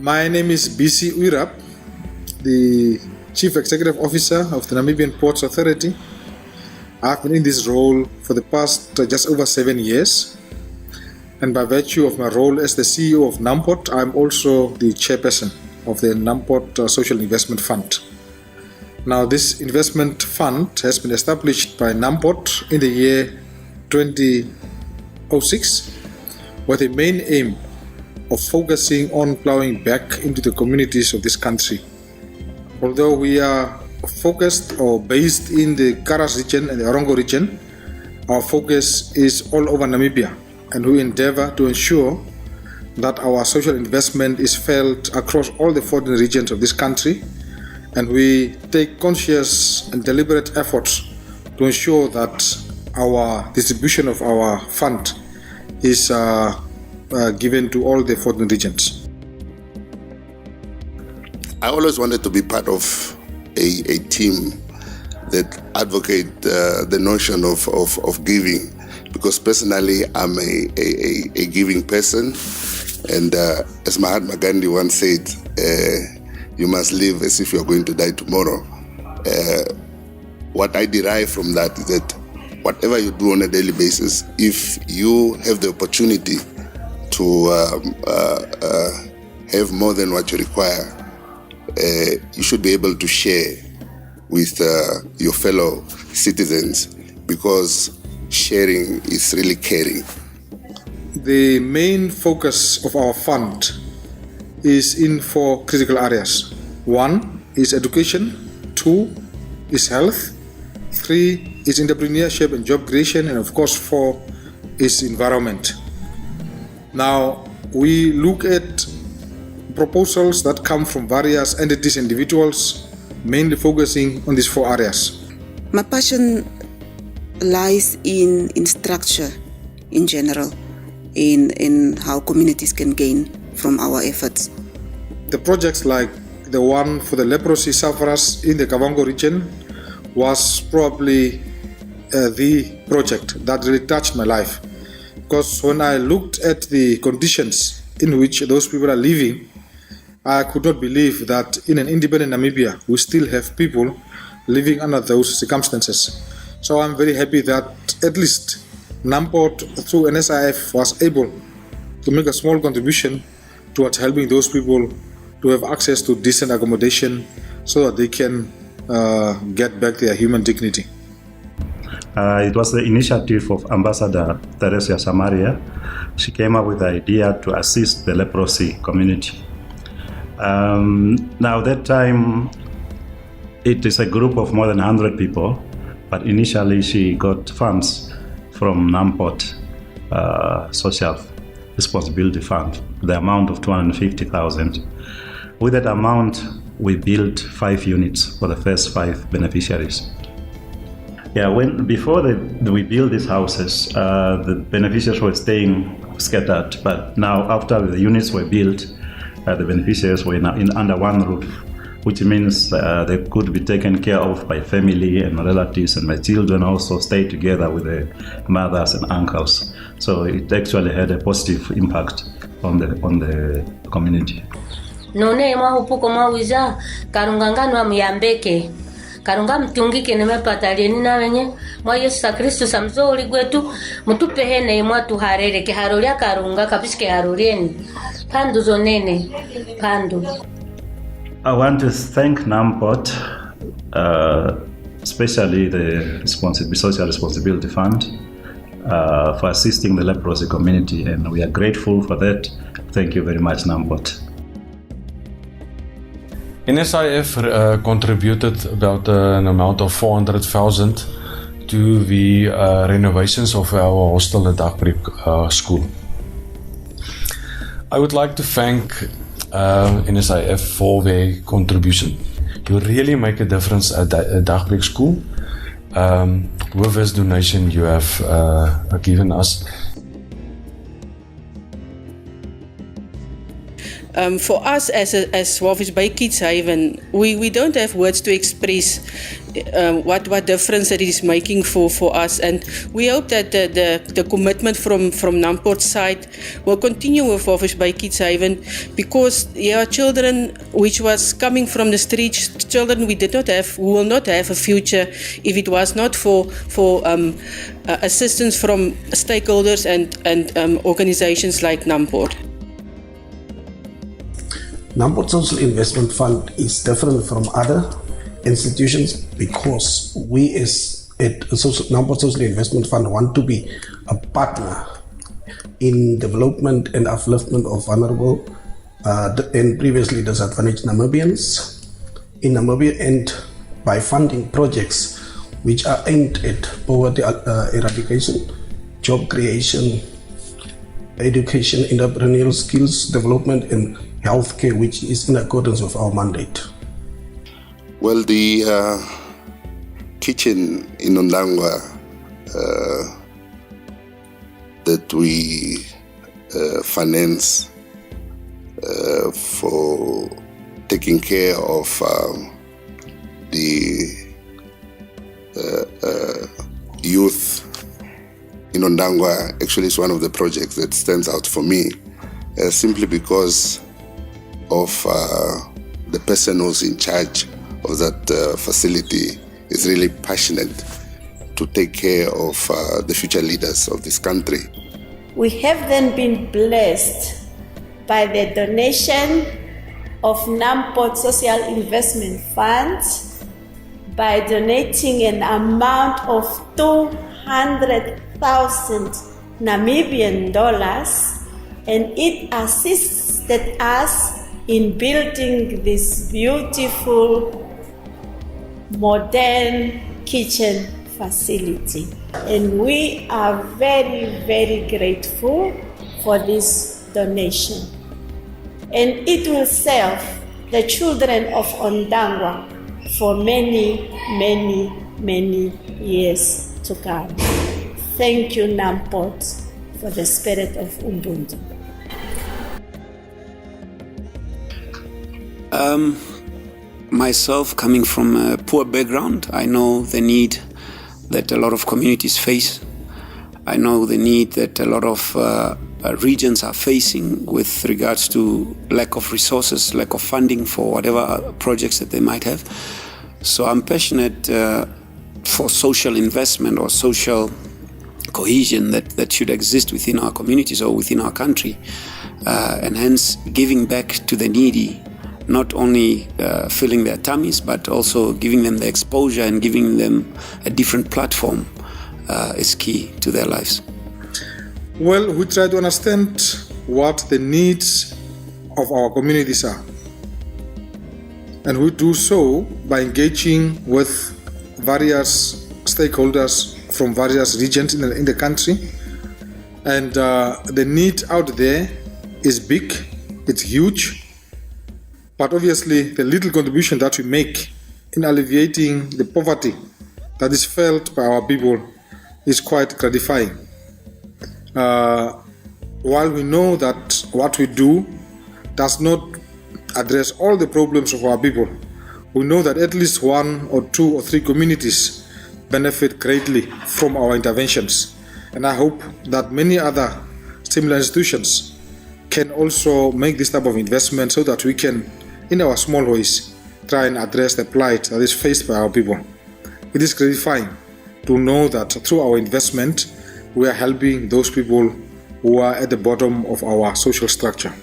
My name is BC Uirap, the Chief Executive Officer of the Namibian Ports Authority. I've been in this role for the past just over 7 years. And by virtue of my role as the CEO of Namport, I'm also the chairperson of the Namport Social Investment Fund. Now, this investment fund has been established by Namport in the year 2006 with the main aim of focusing on plowing back into the communities of this country. Although we are focused or based in the Karas region and the Orongo region, our focus is all over Namibia, and we endeavor to ensure that our social investment is felt across all the 14 regions of this country, and we take conscious and deliberate efforts to ensure that our distribution of our fund is given to all the 14 regions. I always wanted to be part of a team that advocate the notion of giving, because personally I'm a giving person, and as Mahatma Gandhi once said, you must live as if you're going to die tomorrow. What I derive from that is that whatever you do on a daily basis, if you have the opportunity to have more than what you require, you should be able to share with your fellow citizens, because sharing is really caring. The main focus of our fund is in 4 critical areas. 1 is education, 2 is health, 3 is entrepreneurship and job creation, and of course 4 is environment. Now, we look at proposals that come from various entities and individuals, mainly focusing on these 4 areas. My passion lies in structure in general, in how communities can gain from our efforts. The projects like the one for the leprosy sufferers in the Kavango region was probably the project that really touched my life, because when I looked at the conditions in which those people are living, I could not believe that in an independent Namibia we still have people living under those circumstances. So I'm very happy that at least Namport through NSIF was able to make a small contribution towards helping those people to have access to decent accommodation so that they can get back their human dignity. It was the initiative of Ambassador Teresa Samaria. She came up with the idea to assist the leprosy community. Now that time, it is a group of more than 100 people, but initially she got funds from Namport Social Responsibility Fund, the amount of 250,000. With that amount, we built 5 units for the first 5 beneficiaries. Yeah, before we built these houses, the beneficiaries were staying scattered, but now after the units were built, the beneficiaries were now under one roof, which means they could be taken care of by family and relatives, and my children also stay together with their mothers and uncles. So it actually had a positive impact on the community. None mwa hupuko mwa wiza karungangano wa muyambeke karunga mtungike nemepatalie nina wenye mwa Yesu Kristo samzoli gwetu mutupe hene mwa tuharere ke harolia karunga kapiske harolieni pandu zonene pandu. I want to thank Namport, especially the Social Responsibility Fund, for assisting the leprosy community, and we are grateful for that. Thank you very much, Namport. NSIF contributed about an amount of 400,000 to the renovations of our hostel at Dagbreek School. I would like to thank NSIF for their contribution. You really make a difference at Dagbreek School. With this donation you have given us. For us as Walvis Bay Kids Haven, we don't have words to express what difference that it is making for us. And we hope that the commitment from Namport's side will continue with Office by Kids Haven, because children which was coming from the streets, children we did not have, who will not have a future if it was not for assistance from stakeholders and organizations like Namport. Namport Social Investment Fund is different from other institutions because we as Namport Social Investment Fund want to be a partner in development and upliftment of vulnerable and previously disadvantaged Namibians in Namibia, and by funding projects which are aimed at poverty eradication, job creation, education, entrepreneurial skills development, and healthcare, which is in accordance with our mandate. Well, the kitchen in Ondangwa that we finance for taking care of the youth in Ondangwa actually is one of the projects that stands out for me, simply because of the person who's in charge of that facility is really passionate to take care of the future leaders of this country. We have then been blessed by the donation of Namport Social Investment Fund by donating an amount of 200,000 Namibian dollars, and it assisted us in building this beautiful modern kitchen facility. And we are very, very grateful for this donation. And it will serve the children of Ondangwa for many, many, many years to come. Thank you, Namport, for the spirit of Ubuntu. Myself, coming from a poor background, I know the need that a lot of communities face. I know the need that a lot of regions are facing with regards to lack of resources, lack of funding for whatever projects that they might have. So I'm passionate for social investment or social cohesion that should exist within our communities or within our country, and hence giving back to the needy, not only filling their tummies, but also giving them the exposure and giving them a different platform is key to their lives. Well, we try to understand what the needs of our communities are. And we do so by engaging with various stakeholders from various regions in the country. And the need out there is big, it's huge. But obviously, the little contribution that we make in alleviating the poverty that is felt by our people is quite gratifying. While we know that what we do does not address all the problems of our people, we know that at least 1 or 2 or 3 communities benefit greatly from our interventions. And I hope that many other similar institutions can also make this type of investment so that we can, in our small ways, try and address the plight that is faced by our people. It is gratifying to know that through our investment, we are helping those people who are at the bottom of our social structure.